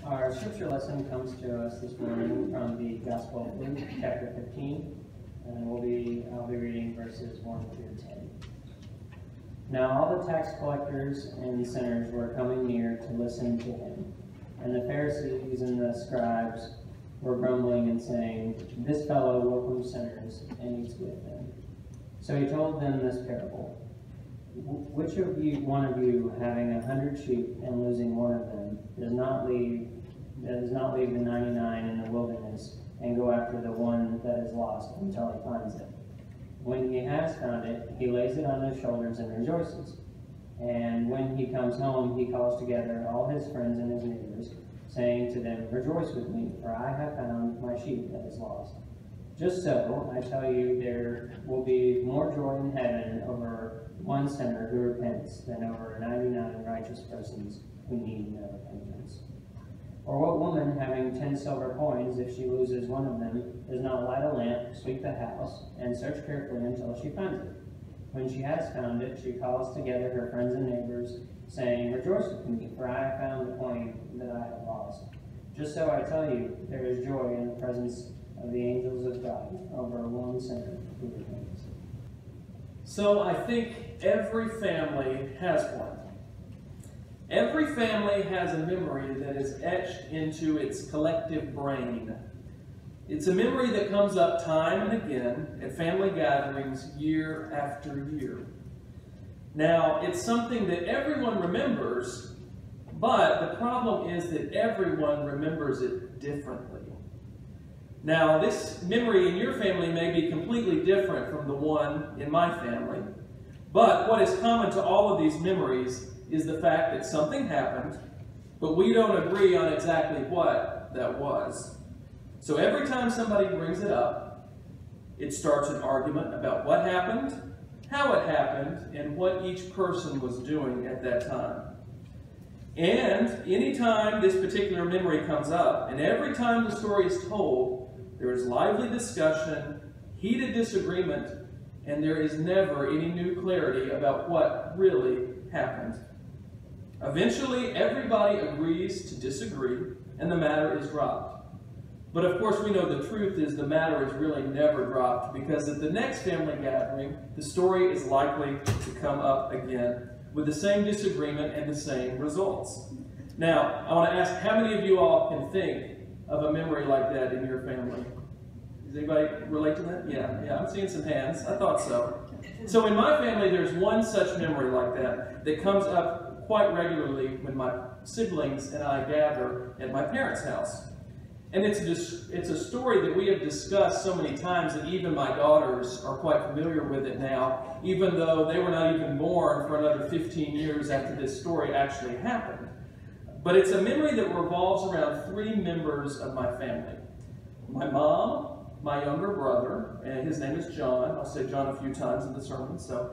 Our scripture lesson comes to us this morning from the Gospel of Luke, chapter 15, and I'll be reading verses 1 through 10. Now all the tax collectors and sinners were coming near to listen to him, and the Pharisees and the scribes were grumbling and saying, "This fellow welcomes sinners and eats with them." So he told them this parable. Which one of you, having 100 sheep and losing one of them, does not leave the 99 in the wilderness and go after the one that is lost until he finds it? When he has found it, he lays it on his shoulders and rejoices. And when he comes home, he calls together all his friends and his neighbors, saying to them, "Rejoice with me, for I have found my sheep that is lost." Just so, I tell you, there will be more joy in heaven over one sinner who repents than over 99 righteous persons who need no repentance. Or what woman, having 10 silver coins, if she loses one of them, does not light a lamp, sweep the house, and search carefully until she finds it? When she has found it, she calls together her friends and neighbors, saying, "Rejoice with me, for I have found the coin that I have lost." Just so, I tell you, there is joy in the presence of the angels of God over one sinner who repents. So I think every family has one. Every family has a memory that is etched into its collective brain. It's a memory that comes up time and again at family gatherings year after year. Now, it's something that everyone remembers, but the problem is that everyone remembers it differently. Now, this memory in your family may be completely different from the one in my family, but what is common to all of these memories is the fact that something happened, but we don't agree on exactly what that was. So every time somebody brings it up, it starts an argument about what happened, how it happened, and what each person was doing at that time. And anytime this particular memory comes up, and every time the story is told, there is lively discussion, heated disagreement, and there is never any new clarity about what really happened. Eventually, everybody agrees to disagree, and the matter is dropped. But of course, we know the truth is the matter is really never dropped, because at the next family gathering, the story is likely to come up again with the same disagreement and the same results. Now, I want to ask, how many of you all can think of a memory like that in your family? Does anybody relate to that? Yeah, I'm seeing some hands. I thought so. So in my family, there's one such memory like that comes up quite regularly when my siblings and I gather at my parents' house. And it's a story that we have discussed so many times that even my daughters are quite familiar with it now, even though they were not even born for another 15 years after this story actually happened. But it's a memory that revolves around 3 members of my family. My mom, my younger brother, and his name is John. I'll say John a few times in the sermon. So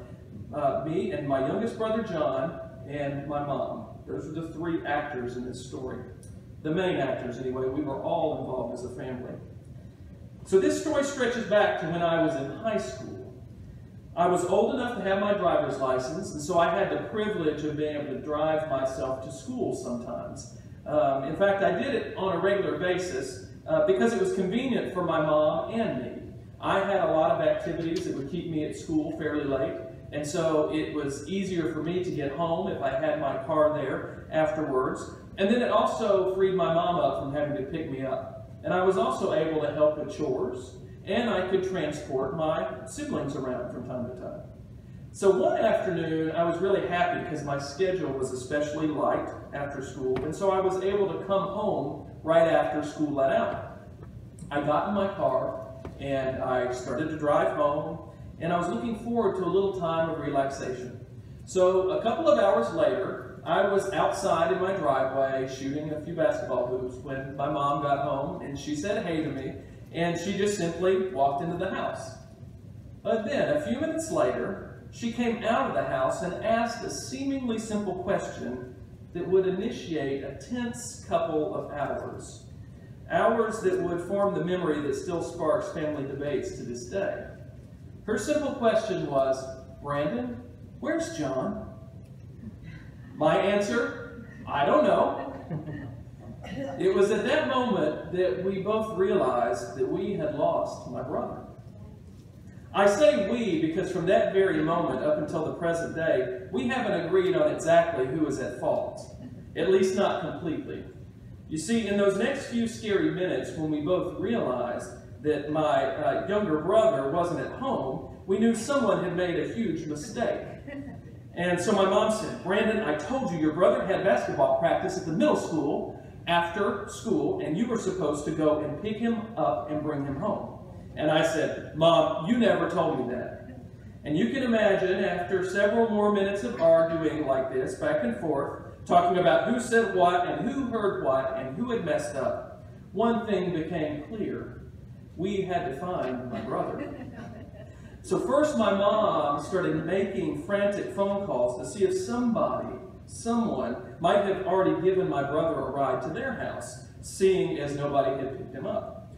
me and my youngest brother John and my mom. Those are the 3 actors in this story. The main actors anyway. We were all involved as a family. So this story stretches back to when I was in high school. I was old enough to have my driver's license, and so I had the privilege of being able to drive myself to school sometimes. In fact, I did it on a regular basis because it was convenient for my mom and me. I had a lot of activities that would keep me at school fairly late, and so it was easier for me to get home if I had my car there afterwards. And then it also freed my mom up from having to pick me up. And I was also able to help with chores, and I could transport my siblings around from time to time. So one afternoon, I was really happy because my schedule was especially light after school, and so I was able to come home right after school let out. I got in my car, and I started to drive home, and I was looking forward to a little time of relaxation. So a couple of hours later, I was outside in my driveway shooting a few basketball hoops when my mom got home, and she said hey to me, and she just simply walked into the house. But then, a few minutes later, she came out of the house and asked a seemingly simple question that would initiate a tense couple of hours. Hours that would form the memory that still sparks family debates to this day. Her simple question was, "Brandon, where's John?" My answer, "I don't know." It was at that moment that we both realized that we had lost my brother. I say we because from that very moment up until the present day, we haven't agreed on exactly who was at fault, at least not completely. You see, in those next few scary minutes when we both realized that my younger brother wasn't at home, we knew someone had made a huge mistake. And so my mom said, "Brandon, I told you your brother had basketball practice at the middle school after school, and you were supposed to go and pick him up and bring him home." And I said, "Mom, you never told me that." And you can imagine, after several more minutes of arguing like this, back and forth, talking about who said what and who heard what and who had messed up, one thing became clear. We had to find my brother. So first my mom started making frantic phone calls to see if someone might have already given my brother a ride to their house, seeing as nobody had picked him up.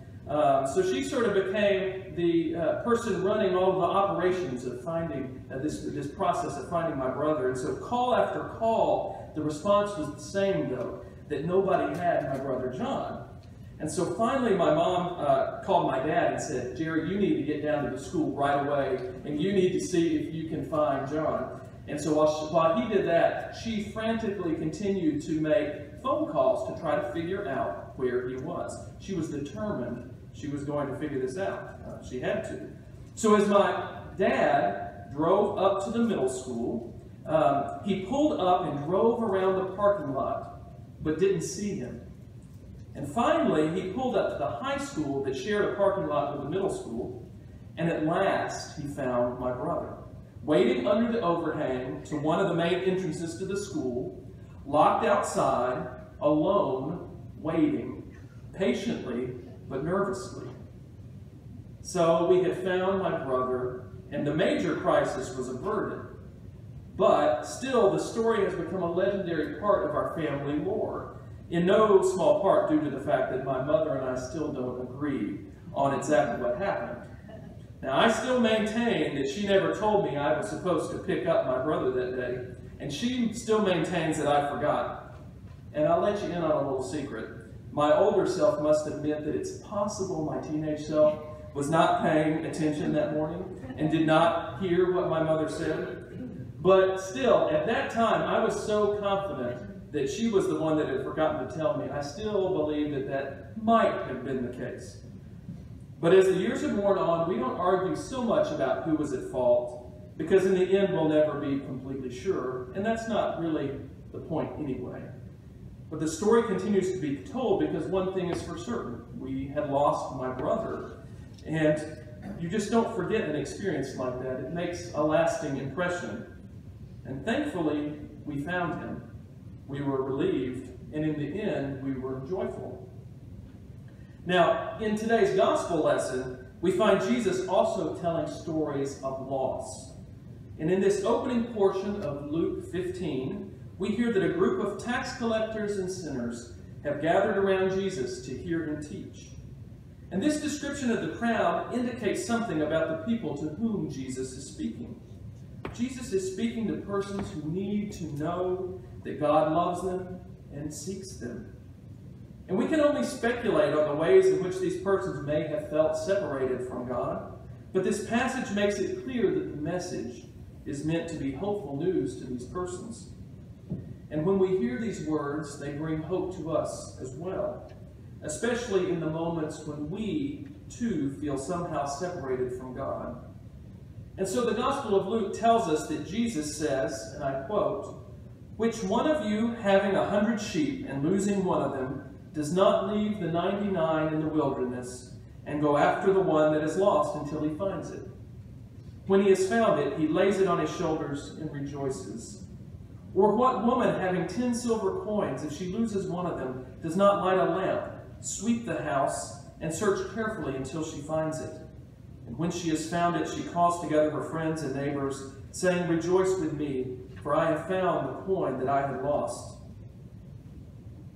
So she sort of became the person running all the operations of finding this process of finding my brother. And so call after call, the response was the same, though, that nobody had my brother John. And so finally my mom called my dad and said, "Jerry, you need to get down to the school right away, and you need to see if you can find John." And so while he did that, she frantically continued to make phone calls to try to figure out where he was. She was determined she was going to figure this out. She had to. So as my dad drove up to the middle school, he pulled up and drove around the parking lot, but didn't see him. And finally, he pulled up to the high school that shared a parking lot with the middle school, and at last he found my brother, waiting under the overhang to one of the main entrances to the school, locked outside, alone, waiting, patiently but nervously. So we had found my brother, and the major crisis was averted. But still, the story has become a legendary part of our family lore, in no small part due to the fact that my mother and I still don't agree on exactly what happened. Now, I still maintain that she never told me I was supposed to pick up my brother that day, and she still maintains that I forgot. And I'll let you in on a little secret. My older self must admit that it's possible my teenage self was not paying attention that morning and did not hear what my mother said. But still, at that time, I was so confident that she was the one that had forgotten to tell me. I still believe that that might have been the case. But as the years have worn on, we don't argue so much about who was at fault, because in the end we'll never be completely sure, and that's not really the point anyway. But the story continues to be told because one thing is for certain. We had lost my brother, and you just don't forget an experience like that. It makes a lasting impression. And thankfully, we found him. We were relieved, and in the end, we were joyful. Now, in today's gospel lesson, we find Jesus also telling stories of loss. And in this opening portion of Luke 15, we hear that a group of tax collectors and sinners have gathered around Jesus to hear him teach. And this description of the crowd indicates something about the people to whom Jesus is speaking. Jesus is speaking to persons who need to know that God loves them and seeks them. And we can only speculate on the ways in which these persons may have felt separated from God, but this passage makes it clear that the message is meant to be hopeful news to these persons. And when we hear these words, they bring hope to us as well, especially in the moments when we, too, feel somehow separated from God. And so the Gospel of Luke tells us that Jesus says, and I quote, "Which one of you, having 100 sheep and losing one of them, does not leave the 99 in the wilderness and go after the one that is lost until he finds it? When he has found it, he lays it on his shoulders and rejoices. Or what woman, having 10 silver coins, if she loses one of them, does not light a lamp, sweep the house, and search carefully until she finds it? And when she has found it, she calls together her friends and neighbors, saying, 'Rejoice with me, for I have found the coin that I had lost.'"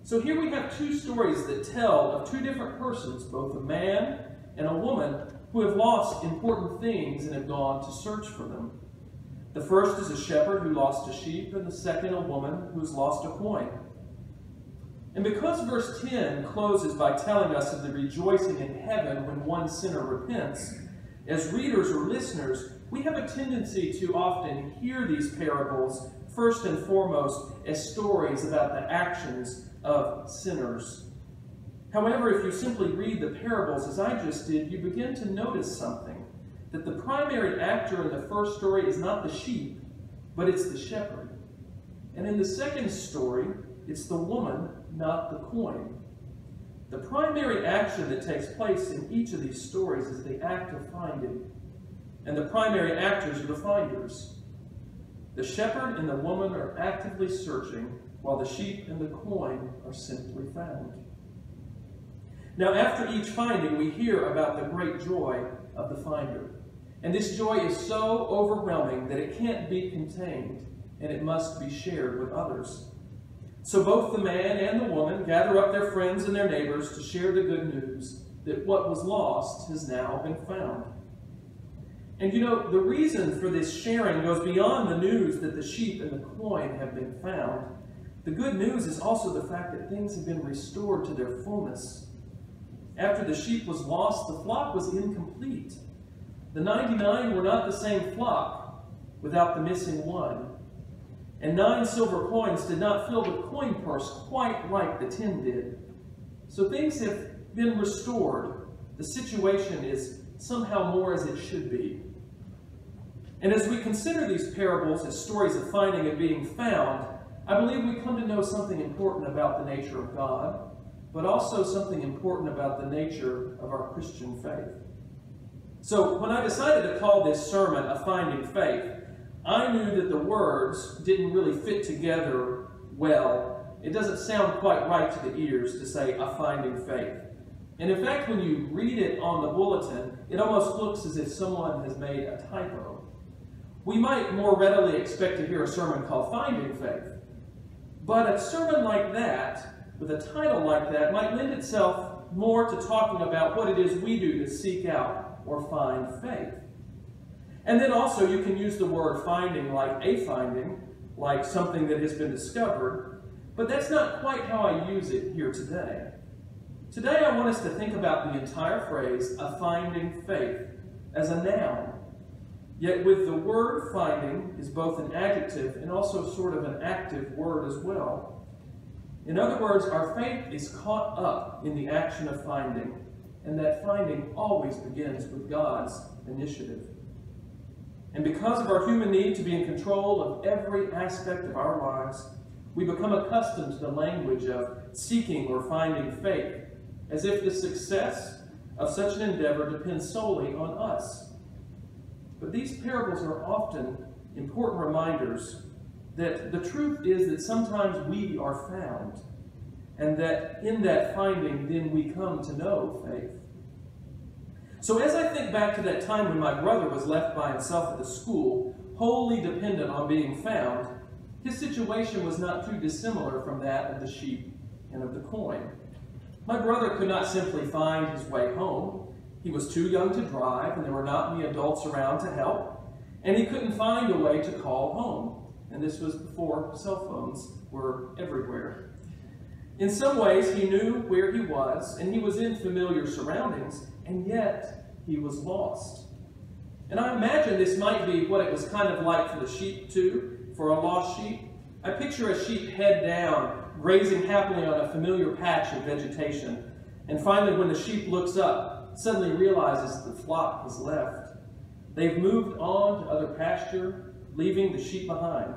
So here we have two stories that tell of two different persons, both a man and a woman, who have lost important things and have gone to search for them. The first is a shepherd who lost a sheep, and the second a woman who has lost a coin. And because verse 10 closes by telling us of the rejoicing in heaven when one sinner repents, as readers or listeners, we have a tendency to often hear these parables first and foremost as stories about the actions of sinners. However, if you simply read the parables as I just did, you begin to notice something, that the primary actor in the first story is not the sheep, but it's the shepherd. And in the second story, it's the woman, not the coin. The primary action that takes place in each of these stories is the act of finding. And the primary actors are the finders. The shepherd and the woman are actively searching, while the sheep and the coin are simply found. Now, after each finding, we hear about the great joy of the finder. And this joy is so overwhelming that it can't be contained, and it must be shared with others. So both the man and the woman gather up their friends and their neighbors to share the good news that what was lost has now been found. And you know, the reason for this sharing goes beyond the news that the sheep and the coin have been found. The good news is also the fact that things have been restored to their fullness. After the sheep was lost, the flock was incomplete. The 99 were not the same flock without the missing one. And 9 silver coins did not fill the coin purse quite like the 10 did. So things have been restored. The situation is somehow more as it should be. And as we consider these parables as stories of finding and being found, I believe we come to know something important about the nature of God, but also something important about the nature of our Christian faith. So when I decided to call this sermon A Finding Faith, I knew that the words didn't really fit together well. It doesn't sound quite right to the ears to say A Finding Faith. And in fact, when you read it on the bulletin, it almost looks as if someone has made a typo. We might more readily expect to hear a sermon called Finding Faith. But a sermon like that, with a title like that, might lend itself more to talking about what it is we do to seek out or find faith. And then also you can use the word finding like a finding, like something that has been discovered, but that's not quite how I use it here today. Today I want us to think about the entire phrase, a finding faith, as a noun. Yet with the word finding is both an adjective and also sort of an active word as well. In other words, our faith is caught up in the action of finding, and that finding always begins with God's initiative. And because of our human need to be in control of every aspect of our lives, we become accustomed to the language of seeking or finding faith, as if the success of such an endeavor depends solely on us. But these parables are often important reminders that the truth is that sometimes we are found, and that in that finding then we come to know faith. So as I think back to that time when my brother was left by himself at the school, wholly dependent on being found, his situation was not too dissimilar from that of the sheep and of the coin. My brother could not simply find his way home. He was too young to drive, and there were not any adults around to help, and he couldn't find a way to call home. And this was before cell phones were everywhere. In some ways, he knew where he was, and he was in familiar surroundings, and yet he was lost. And I imagine this might be what it was kind of like for the sheep too, for a lost sheep. I picture a sheep head down, grazing happily on a familiar patch of vegetation, and finally when the sheep looks up, suddenly realizes the flock has left. They've moved on to other pasture, leaving the sheep behind.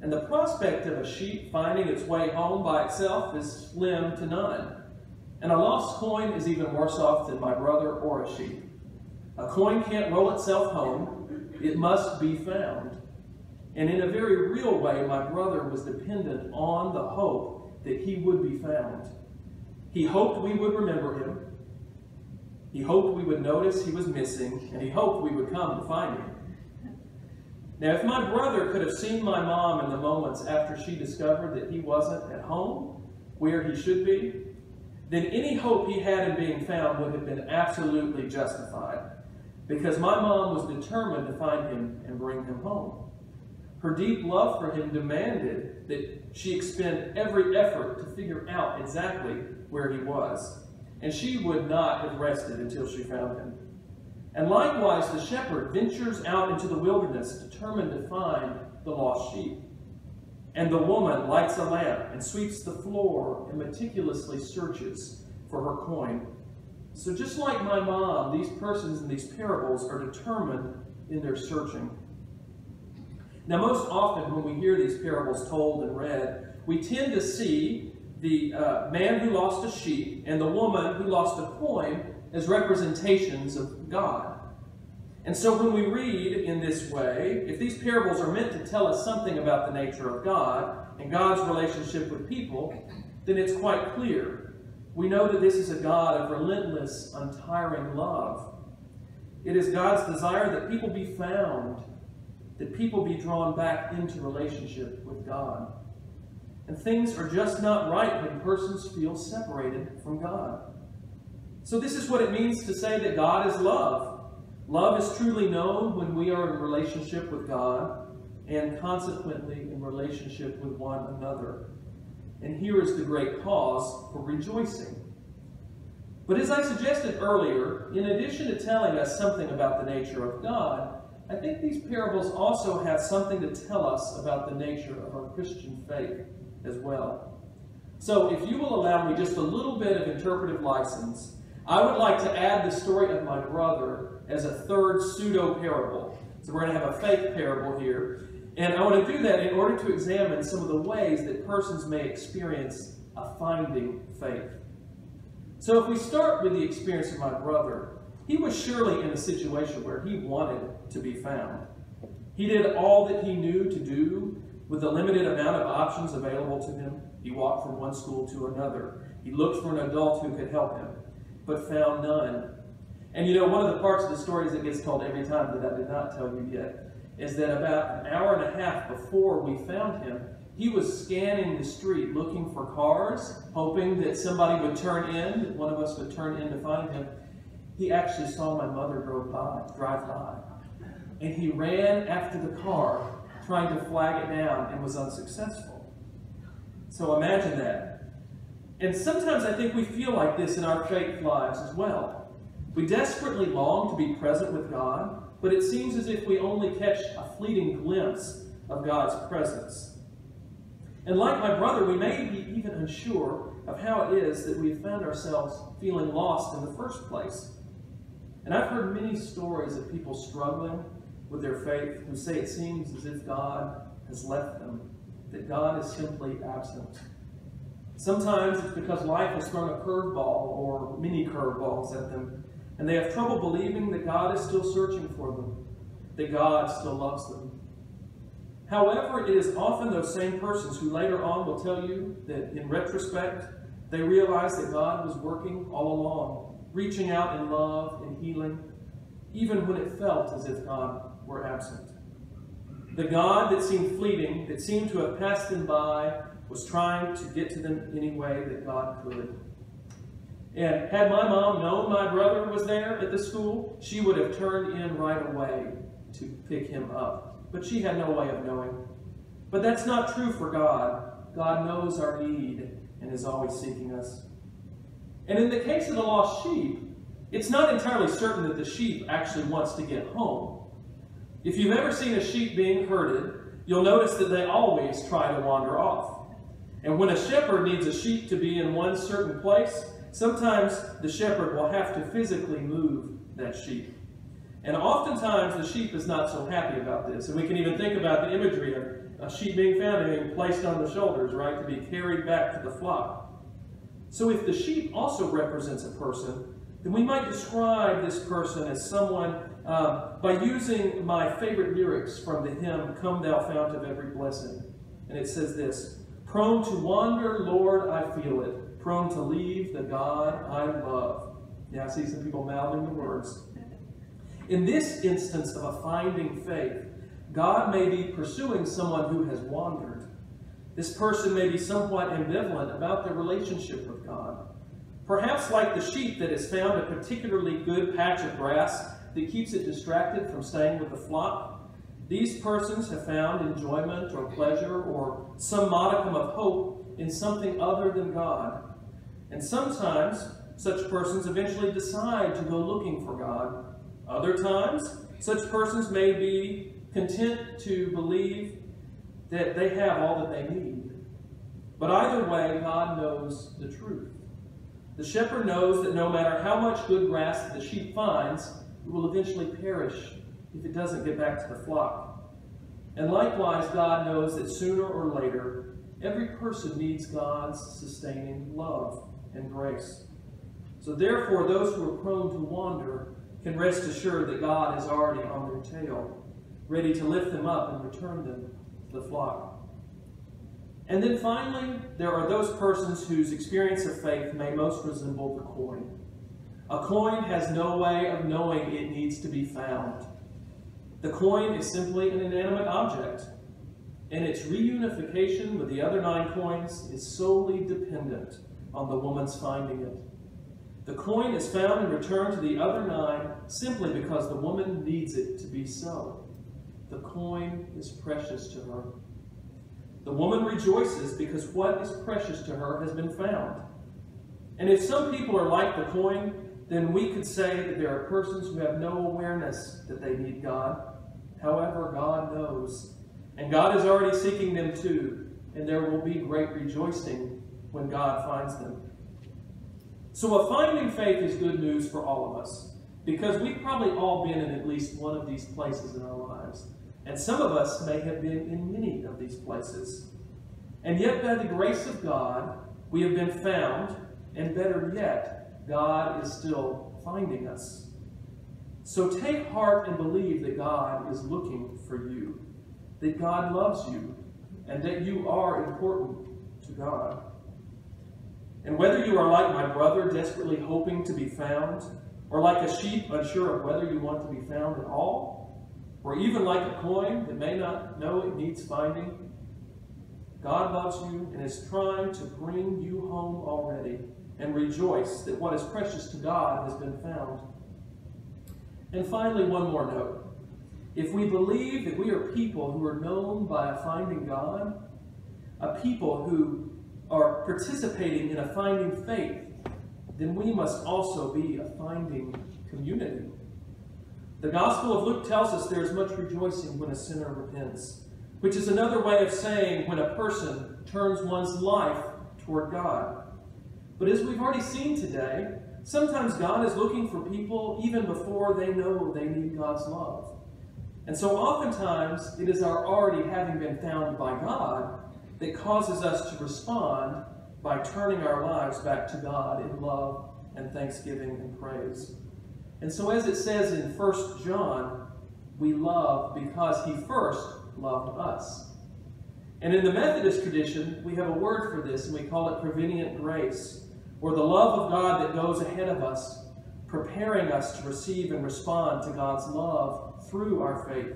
And the prospect of a sheep finding its way home by itself is slim to none. And a lost coin is even worse off than my brother or a sheep. A coin can't roll itself home. It must be found. And in a very real way, my brother was dependent on the hope that he would be found. He hoped we would remember him. He hoped we would notice he was missing, and he hoped we would come to find him. Now, if my brother could have seen my mom in the moments after she discovered that he wasn't at home, where he should be, then any hope he had in being found would have been absolutely justified, because my mom was determined to find him and bring him home. Her deep love for him demanded that she expend every effort to figure out exactly where he was. And she would not have rested until she found him. And likewise, the shepherd ventures out into the wilderness, determined to find the lost sheep. And the woman lights a lamp and sweeps the floor and meticulously searches for her coin. So just like my mom, these persons in these parables are determined in their searching. Now, most often when we hear these parables told and read, we tend to see the man who lost a sheep and the woman who lost a coin as representations of God. And so when we read in this way, if these parables are meant to tell us something about the nature of God and God's relationship with people, then it's quite clear. We know that this is a God of relentless, untiring love. It is God's desire that people be found, that people be drawn back into relationship with God. And things are just not right when persons feel separated from God. So this is what it means to say that God is love. Love is truly known when we are in relationship with God and consequently in relationship with one another. And here is the great cause for rejoicing. But as I suggested earlier, in addition to telling us something about the nature of God, I think these parables also have something to tell us about the nature of our Christian faith as well. So if you will allow me just a little bit of interpretive license, I would like to add the story of my brother as a third pseudo-parable. So we're going to have a fake parable here. And I want to do that in order to examine some of the ways that persons may experience a finding faith. So if we start with the experience of my brother, he was surely in a situation where he wanted to be found. He did all that he knew to do with the limited amount of options available to him. He walked from one school to another. He looked for an adult who could help him, but found none. And you know, one of the parts of the stories that gets told every time that I did not tell you yet is that about an hour and a half before we found him, he was scanning the street looking for cars, hoping that somebody would turn in, that one of us would turn in to find him. He actually saw my mother drive by. And he ran after the car, trying to flag it down, and was unsuccessful. So imagine that. And sometimes I think we feel like this in our faith lives as well. We desperately long to be present with God, but it seems as if we only catch a fleeting glimpse of God's presence. And like my brother, we may be even unsure of how it is that we have found ourselves feeling lost in the first place. And I've heard many stories of people struggling with their faith who say it seems as if God has left them, that God is simply absent. Sometimes it's because life has thrown a curveball or many curveballs at them, and they have trouble believing that God is still searching for them, that God still loves them. However, it is often those same persons who later on will tell you that in retrospect, they realize that God was working all along, reaching out in love and healing, even when it felt as if God were absent. The God that seemed fleeting, that seemed to have passed them by, was trying to get to them any way that God could. And had my mom known my brother was there at the school, she would have turned in right away to pick him up. But she had no way of knowing. But that's not true for God. God knows our need and is always seeking us. And in the case of the lost sheep, it's not entirely certain that the sheep actually wants to get home. If you've ever seen a sheep being herded, you'll notice that they always try to wander off. And when a shepherd needs a sheep to be in one certain place, sometimes the shepherd will have to physically move that sheep. And oftentimes the sheep is not so happy about this. And we can even think about the imagery of a sheep being found and being placed on the shoulders, right, to be carried back to the flock. So if the sheep also represents a person, then we might describe this person as someone by using my favorite lyrics from the hymn, Come Thou Fount of Every Blessing. And it says this, prone to wander, Lord, I feel it, prone to leave the God I love. Yeah, I see some people mouthing the words. In this instance of a finding faith, God may be pursuing someone who has wandered. This person may be somewhat ambivalent about their relationship with God. Perhaps like the sheep that has found a particularly good patch of grass that keeps it distracted from staying with the flock, These persons have found enjoyment or pleasure or some modicum of hope in something other than God. And sometimes such persons eventually decide to go looking for God. Other times, such persons may be content to believe that they have all that they need. But either way, God knows the truth. The shepherd knows that no matter how much good grass the sheep finds, it will eventually perish if it doesn't get back to the flock. And likewise, God knows that sooner or later, every person needs God's sustaining love and grace. So therefore, those who are prone to wander can rest assured that God is already on their tail, ready to lift them up and return them to the flock. And then finally, there are those persons whose experience of faith may most resemble the coin. A coin has no way of knowing it needs to be found. The coin is simply an inanimate object, and its reunification with the other 9 coins is solely dependent on the woman's finding it. The coin is found and returned to the other 9 simply because the woman needs it to be so. The coin is precious to her. The woman rejoices because what is precious to her has been found. And if some people are like the coin, then we could say that there are persons who have no awareness that they need God. However, God knows. And God is already seeking them too. And there will be great rejoicing when God finds them. So a finding faith is good news for all of us, because we've probably all been in at least one of these places in our lives. And some of us may have been in many of these places. And yet, by the grace of God, we have been found, and better yet, God is still finding us. So take heart and believe that God is looking for you, that God loves you, and that you are important to God. And whether you are like my brother, desperately hoping to be found, or like a sheep unsure of whether you want to be found at all, or even like a coin that may not know it needs finding, God loves you and is trying to bring you home already, and rejoice that what is precious to God has been found. And finally, one more note. If we believe that we are people who are known by a finding God, a people who are participating in a finding faith, then we must also be a finding community. The Gospel of Luke tells us there is much rejoicing when a sinner repents, which is another way of saying when a person turns one's life toward God. But as we've already seen today, sometimes God is looking for people even before they know they need God's love. And so oftentimes it is our already having been found by God that causes us to respond by turning our lives back to God in love and thanksgiving and praise. And so as it says in 1 John, we love because he first loved us. And in the Methodist tradition, we have a word for this, and we call it prevenient grace, or the love of God that goes ahead of us, preparing us to receive and respond to God's love through our faith.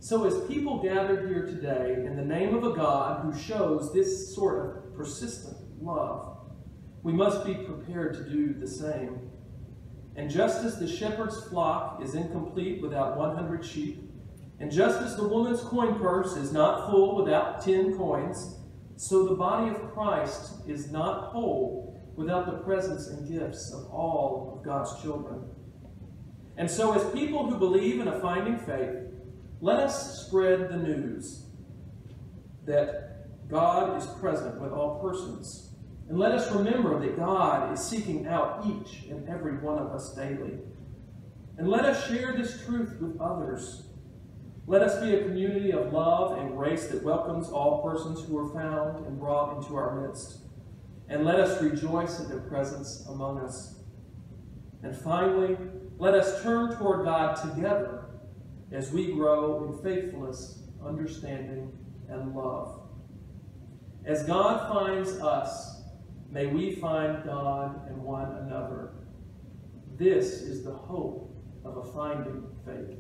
So as people gathered here today in the name of a God who shows this sort of persistent love, we must be prepared to do the same. And just as the shepherd's flock is incomplete without 100 sheep, and just as the woman's coin purse is not full without 10 coins, so the body of Christ is not whole without the presence and gifts of all of God's children. And so as people who believe in a finding faith, let us spread the news that God is present with all persons. And let us remember that God is seeking out each and every one of us daily. And let us share this truth with others. Let us be a community of love and grace that welcomes all persons who are found and brought into our midst. And let us rejoice in their presence among us. And finally, let us turn toward God together as we grow in faithfulness, understanding, and love. As God finds us, may we find God and one another. This is the hope of a finding faith.